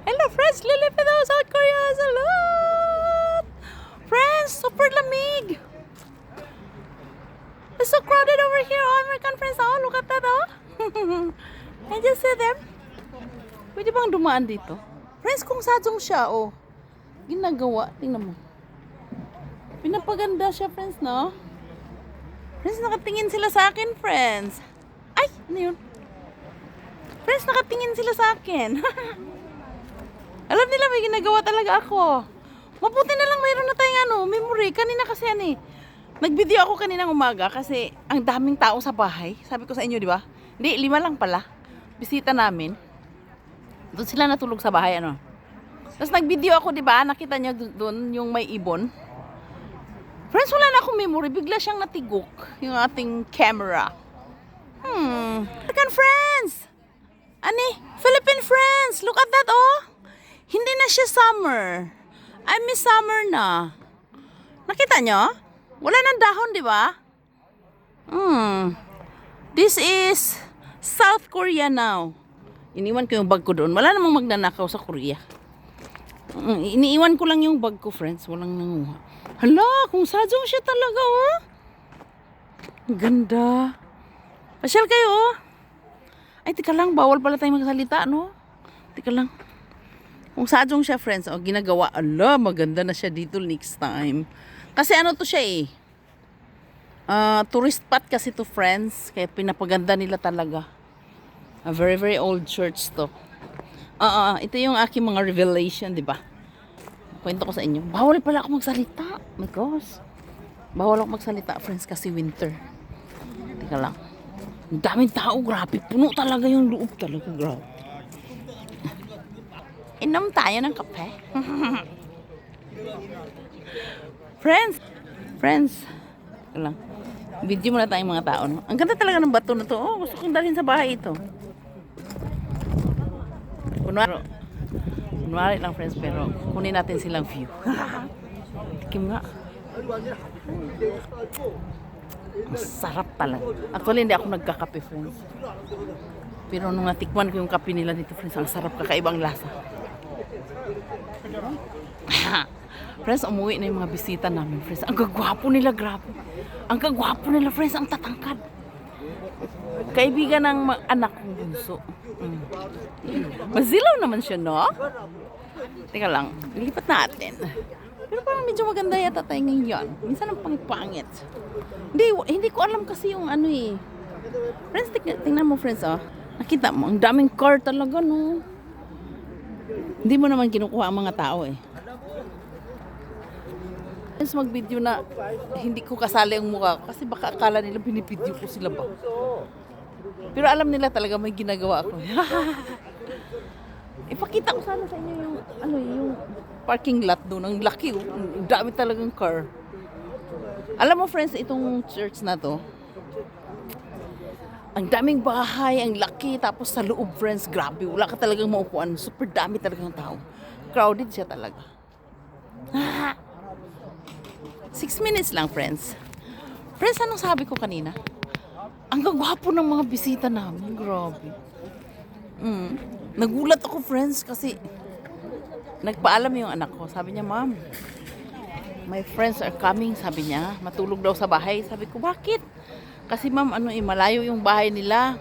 Hello friends, lilipid ako sa South Korea. Salud! Friends, super lamig. It's so crowded over here. Oh, American friends. Oh, look at that, oh. I just see them. Pwede bang dumaan dito? Friends, kung sadyong siya, oh. Ginagawa. Tingnan mo. Pinapaganda siya, friends, no? Friends, nakatingin sila sa akin, friends. Ay, ano yun? Friends, nakatingin sila sa akin. Alam nila, may ginagawa talaga ako. Mabuti na lang mayroon na tayong memory. Kanina kasi nag-video ako kaninang umaga kasi ang daming tao sa bahay. Sabi ko sa inyo, di ba? Hindi, 5 lang pala. Bisita namin. Doon sila natulog sa bahay, Tapos nag-video ako, di ba? Nakita niyo doon yung may ibon. Friends, wala na akong memory. Bigla siyang natigok yung ating camera. American friends! Philippine friends! Look at that, oh! Hindi na siya summer. I miss summer na. Nakita nyo? Wala nang dahon, di ba? This is South Korea now. Iniwan ko yung bag ko doon. Wala namang magnanakaw sa Korea. Iniiwan ko lang yung bag ko, friends. Walang nanguha. Hala, kung sadyong siya talaga, oh. Ang ganda. Pasyal kayo, oh. Ay, tika lang. Bawal pala tayo magsalita, no? Tika lang. Kung sadyong siya, friends, ginagawa. Ala, maganda na siya dito next time. Kasi to siya, eh. Tourist spot kasi to, friends. Kaya pinapaganda nila talaga. A very, very old church to. Ito yung aking mga revelation, di ba? Kwento ko sa inyo. Bawal pala ako magsalita. My gosh. Bawal ako magsalita, friends, kasi winter. Tika lang. Ang daming tao, grabe. Puno talaga yung loob talaga, grabe. Inom tayo ng kape. Friends. Tika lang. Video muna tayong mga tao, no? Ang ganda talaga ng bato na to. Oh, gusto kong dalhin sa bahay ito. Kunwari lang, friends, pero kunin natin silang view. Kim nga. Ang sarap talaga. Actually, hindi ako nagkakape, friends. Pero nung natikman ko yung kape nila dito, friends, ang sarap, kakaibang lasa. Friends, umuwi na yung mga bisita namin, friends. Ang gagwapo nila, grabe. Ang gagwapo nila, friends, ang tatangkad. Kaibigan ng anak kong bunso. Mazilaw naman siya, no? Teka lang, lilipat natin. Pero parang medyo maganda yata tayo ngayon. Minsan ang pangit-pangit. Hindi ko alam kasi yung eh. Friends, tingnan mo, friends, oh. Nakita mo, ang daming car talaga, no? Hindi mo naman kinukuha ang mga tao, eh. Friends, mag-video na hindi ko kasali ang mukha ko kasi baka akala nila binibideo ko sila ba. Pero alam nila talaga may ginagawa ako. Ipakita ko sana sa inyo yung parking lot doon. Ang laki, oh. Ang dami talagang car. Alam mo, friends, itong church na to, ang daming bahay, ang laki, tapos sa loob, friends, grabe, wala ka talagang maupuan. Super dami talagang tao. Crowded siya talaga. 6 minutes lang, friends. Friends, anong sabi ko kanina? Ang gagwapo ng mga bisita namin. Grabe. Nagulat ako, friends, kasi nagpaalam yung anak ko. Sabi niya, Ma'am, my friends are coming. Sabi niya, matulog daw sa bahay. Sabi ko, bakit? Kasi ma'am, malayo yung bahay nila.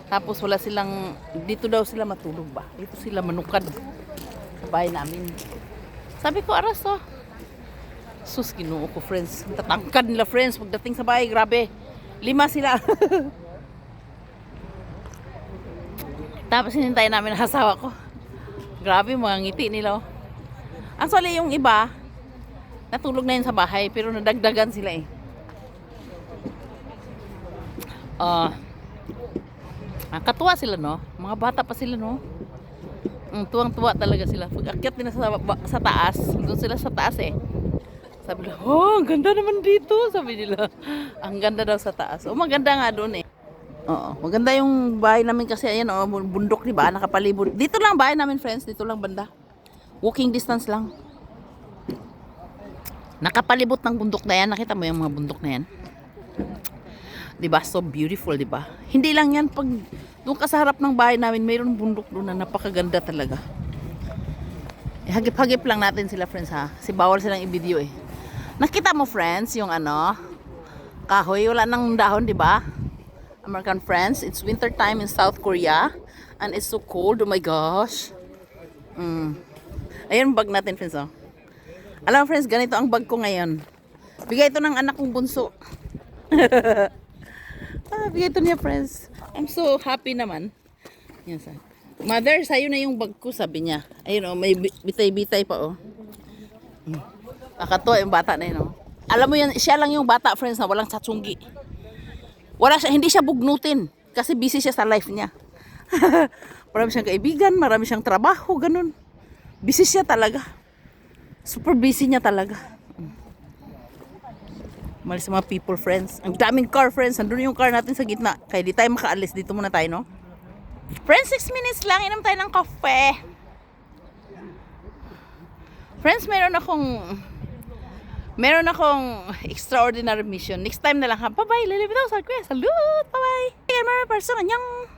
Tapos wala silang, dito daw sila matulog ba? Dito sila manukad sa bahay namin. Sabi ko, aras, oh. Sus, ginoo ko, friends. Tatangkad nila, friends. Pagdating sa bahay, grabe. 5 sila. Tapos hinintay namin ang asawa ko. Grabe, mga ngiti nila, oh. Actually, yung iba, natulog na yun sa bahay, pero nadagdagan sila, eh. Katuwa sila, no? Mga bata pa sila, no? Tuwang-tuwa talaga sila. Pag akyat nila sa taas, doon sila sa taas, eh. Sabi nila, oh, ang ganda naman dito. Sabi nila, ang ganda daw sa taas. Oh, maganda nga doon, eh. Oo, maganda yung bahay namin kasi, ayan, oh, bundok, diba? Nakapalibot. Dito lang bahay namin, friends. Dito lang banda. Walking distance lang. Nakapalibot ng bundok na yan. Nakita mo yung mga bundok na yan? Diba? So beautiful, diba? Hindi lang yan. Pag doon ka sa harap ng bahay namin, mayroon bundok doon na napakaganda talaga. Hagip-hagip lang natin sila, friends, ha? Kasi bawal silang i-video, eh. Nakita mo, friends, yung ano, kahoy, wala nang dahon, di ba? American friends, it's winter time in South Korea. And it's so cold, oh my gosh. Ayun, bag natin, friends, oh. Alam mo, friends, ganito ang bag ko ngayon. Bigay ito ng anak kong bunso. Bigay ito niya, friends. I'm so happy naman. Yan, sa. Mother, sa'yo na yung bag ko, sabi niya. Ayun, oh, may bitay-bitay pa, oh. Nakatuwa yung bata na yun, oh. Alam mo yan, siya lang yung bata, friends, na walang satsunggi. Wala siya, hindi siya bugnutin. Kasi busy siya sa life niya. Marami siyang kaibigan, marami siyang trabaho, ganun. Busy siya talaga. Super busy niya talaga. Malis sa mga people, friends. Ang daming car, friends. Nandun yung car natin sa gitna. Kaya di tayo makaalis. Dito muna tayo, no? Friends, 6 minutes lang. Inom tayo ng kape. Friends, meron akong extraordinary mission. Next time na lang, ha? Bye-bye. Lilipit ako sa Kuya. Salute. Bye-bye. Merry person. Anyang.